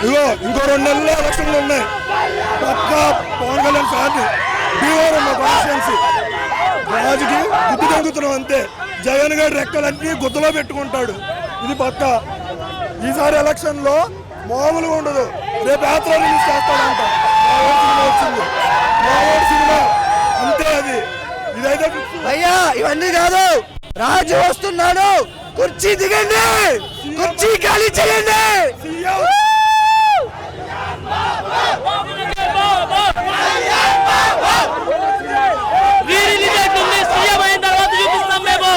ఇగో ఇంకో 2 నెలల్లో ఎలక్షన్లు ఉన్నాయి. పక్కా పవన్ కళ్యాణ్ సార్ని బీవరం మా కాన్స్టిట్యున్సీ రాజుకి గుద్దు తగ్గుతున్నాం అంతే. జగన్ గారి రెక్కలన్నీ గుద్దలో పెట్టుకుంటాడు. ఇది పక్క. ఈసారి ఎలక్షన్ లో మామూలుగా ఉండదు. రేపు యాత్ర రిలీజ్ చేస్తాడంట. వచ్చింది మా ఓటు సినిమా అంతే. అది ఇదైతే అయ్యా ఇవన్నీ కాదు, రాజు వస్తున్నాడు. కుర్చీ దిగండి, కుర్చీ ఖాళీ చేయండి. సీఎం అయిన తర్వాత చూపిస్తాం మేము.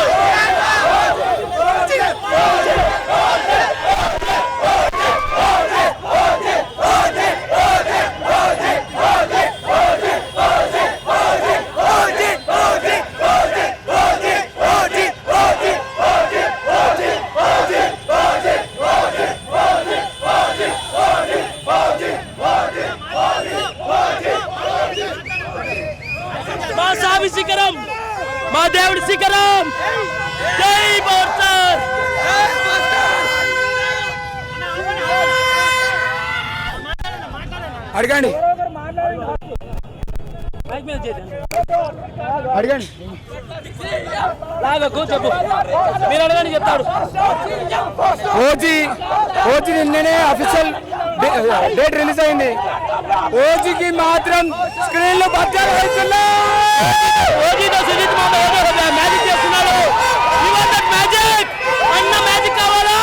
శిఖరం, మా దేవుడి శిఖరం. జై బోర్సర్. అడగండి అడగండి లాగకు చెప్పు, మీరు అడగండి చెప్తాడు. ఓజీ నిన్ననే అఫీషియల్ డేట్ రిలీజ్ అయింది. ఓజీకి మాత్రం స్క్రీన్ లో బట్టాలు వేస్తున్నాయి. ఓజీతో సుజిత్ మ్యాజిక్ చేస్తున్నాడు. మ్యాజిక్ అన్న మ్యాజిక్ కావాలా?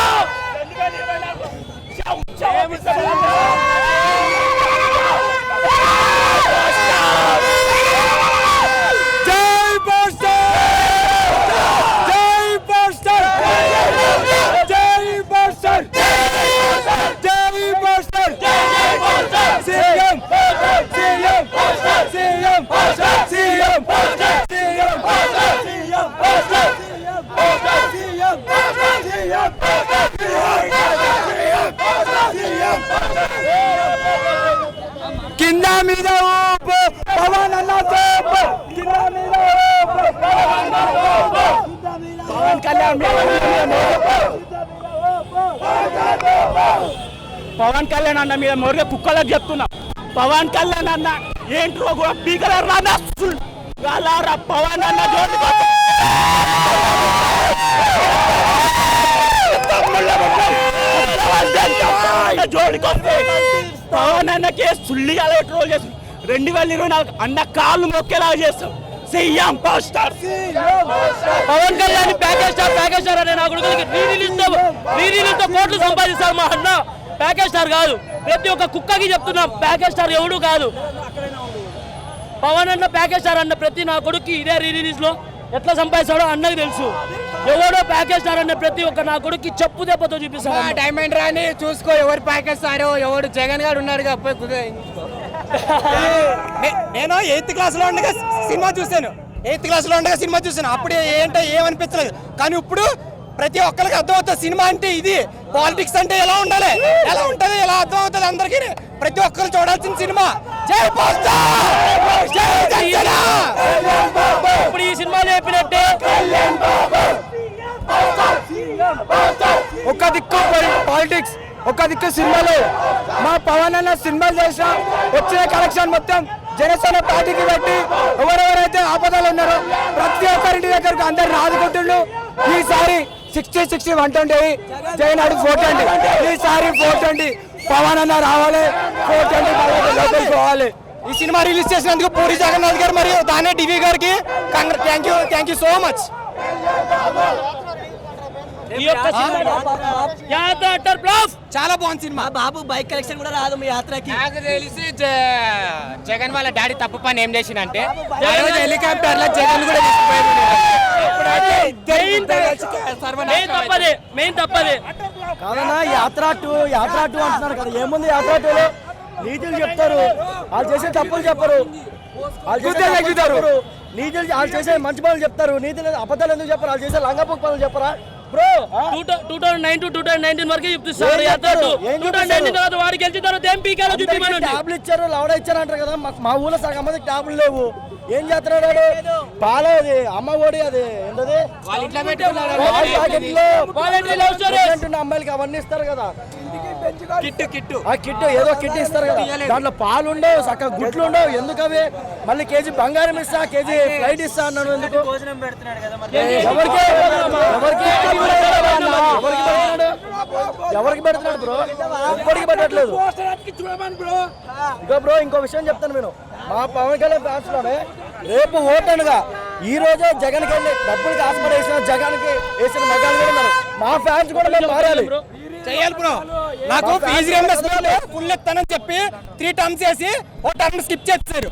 కింద మీద ఊపు పవన్ అన్న తోపు. కింద మీద ఊపు పవన్ కళ్యాణ్. పవన్ కళ్యాణ్ అన్న మీద మొరగ కుక్కలకు చెప్తున్నా. పవన్ కళ్యాణ్ అన్న ఏంట్రో కూడా పీకల రాదా పవన్ అన్న జోడికొస్తే పవన్ అన్నకే సుల్లిగా ట్రోల్ చేస్తాం. 2024 అన్న కాళ్ళు మొక్కేలా చేస్తాం. CM poster Pawan Kalyan package star అనే నా కొడుకులకి రీరిలీజ్ తో కోట్లు సంపాదిస్తారు. మా అన్న ప్యాకేజ్ స్టార్ కాదు. ప్రతి ఒక్క కుక్కకి చెప్తున్నా, ప్యాకేజ్ స్టార్ ఎవడు కాదు. పవన్ అన్న ప్యాకేజ్ స్టార్ అన్న ప్రతి నా కొడుకు ఇదే రిలీజ్ లో ఎట్లా సంపాదిస్తాడో అన్నకి తెలుసు. ఎవడో ప్యాకేజ్ స్టార్ అన్న ప్రతి ఒక్క నా కొడుకు చెప్పు దెబ్బతో చూపిస్తాడు. డైమండ్ రాని చూసుకో ఎవరు ప్యాకేజ్ స్టారో. ఎవడు జగన్ గారు ఉన్నాడు. నేను 8th క్లాస్ లో ఉండగా సినిమా చూసాను. అప్పుడు ఏంటో ఏమనిపించలేదు. కానీ ఇప్పుడు ప్రతి ఒక్కరికి అర్థమవుతుంది సినిమా అంటే ఇది, పాలిటిక్స్ అంటే ఎలా ఉండాలి, ఎలా ఉంటది, ఎలా అర్థం అవుతుంది అందరికీ. ప్రతి ఒక్కరు చూడాల్సిన సినిమా. ఇప్పుడు ఈ సినిమా చెప్పినట్టే ఒక దిక్కు పాలిటిక్స్, ఒక దిక్కు సినిమాలు. మా పవన్ అన్న సినిమాలు చేసిన వచ్చిన కలెక్షన్ మొత్తం జనసేన పార్టీకి పెట్టి ఎవరెవరైతే ఆపదలు ఉన్నారో ప్రతి ఒక్కరింటి దగ్గరకు అందరు రాదుకుంటుండ్రు. ఈసారి 60-60 120 జగన్ అడుగు 420. ఈసారి 420 పవన్ అన్న రావాలి. 420 పోవాలి. ఈ సినిమా రిలీజ్ చేసినందుకు పూరి జగన్నాథ్ గారు మరియు దానే టీవీ గారికి థ్యాంక్ యూ సో మచ్. చాలా బాగుంది సినిమా. బాబు బైక్ కలెక్షన్ కూడా రాదు మీ యాత్రకి. నాకు తెలిసి జగన్ వాళ్ళ డాడీ తప్పు పని ఏం చేసిందంటే హెలికాప్టర్ లో జగన్ కూడా మెయిన్ తప్పదే కాదన్నా. యాత్ర టూ అంటున్నారు కదా. ఏముంది యాత్ర టూలో? నీతులు చెప్తారు, వాళ్ళు చేసే తప్పులు చెప్పరు. నీతులు వాళ్ళు చేసే మంచి పనులు చెప్తారు. నీతులు అబద్ధాలు ఎందుకు చెప్పరు? వాళ్ళు చేసే లంగపొక్క పనులు చెప్పరా బ్రో? 2019 వరకు చెప్తున్నారు. 2019 తర్వాత వారికి గెలిచిన తర్వాత ఏం పీకాలో చూపించమని ట్యాబ్లు ఇచ్చారు, లవడ ఇచ్చారు అంటారు కదా. మా ఊళ్ళో సగం మందికి ట్యాబ్లు లేవు. ఏం చేస్తున్నాడు? పాలు అది అమ్మ ఒడి అది ఏంటది అమ్మాయిలకి అవన్నీ ఇస్తారు కదా. ఆ కిట్ ఏదో కిట్ ఇస్తారు కదా, దాంట్లో పాలు ఉండవు, చక్కగా గుడ్లు ఉండవు. ఎందుకు అవి? మళ్ళీ కేజీ బంగారం ఇస్తా, కేజీ ఫ్లైట్ ఇస్తా అన్నాను. ఎందుకు? ఎవరికి పెడుతున్నాడు బ్రో? ఎప్పటికి పెట్టట్లేదు. ఇక బ్రో ఇంకో విషయం చెప్తాను నేను, మా పవన్ కళ్యాణ్ ఫ్యాన్స్ లోనే రేపు ఓటనుగా ఈ రోజే జగన్ కి వెళ్ళి డబ్బులకి ఆశపడి వేసిన జగన్ కి వేసిన మెగాలు కూడా ఉన్నారు. మా ఫ్యాన్స్ కూడా మేము మారాలి. చెయ్యాలి బ్రో. నాకు ఫీజు రియంబర్స్మెంట్ ఫుల్ ఎత్తానని చెప్పి 3 టర్మ్స్ చేసి ఒక టర్మ్ స్కిప్ చేస్తారు.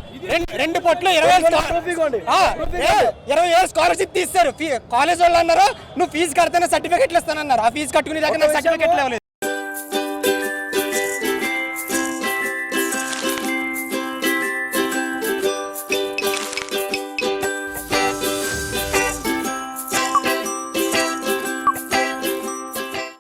రెండు పొట్లు 20,000 స్కాలర్షిప్ తీస్తారు. కాలేజ్ వాళ్ళు అన్నారు నువ్వు ఫీజు కడితేనే సర్టిఫికెట్లు ఇస్తానన్నారు. ఆ ఫీజు కట్టుకునే దాకా నాకు సర్టిఫికెట్ లేవలేదు.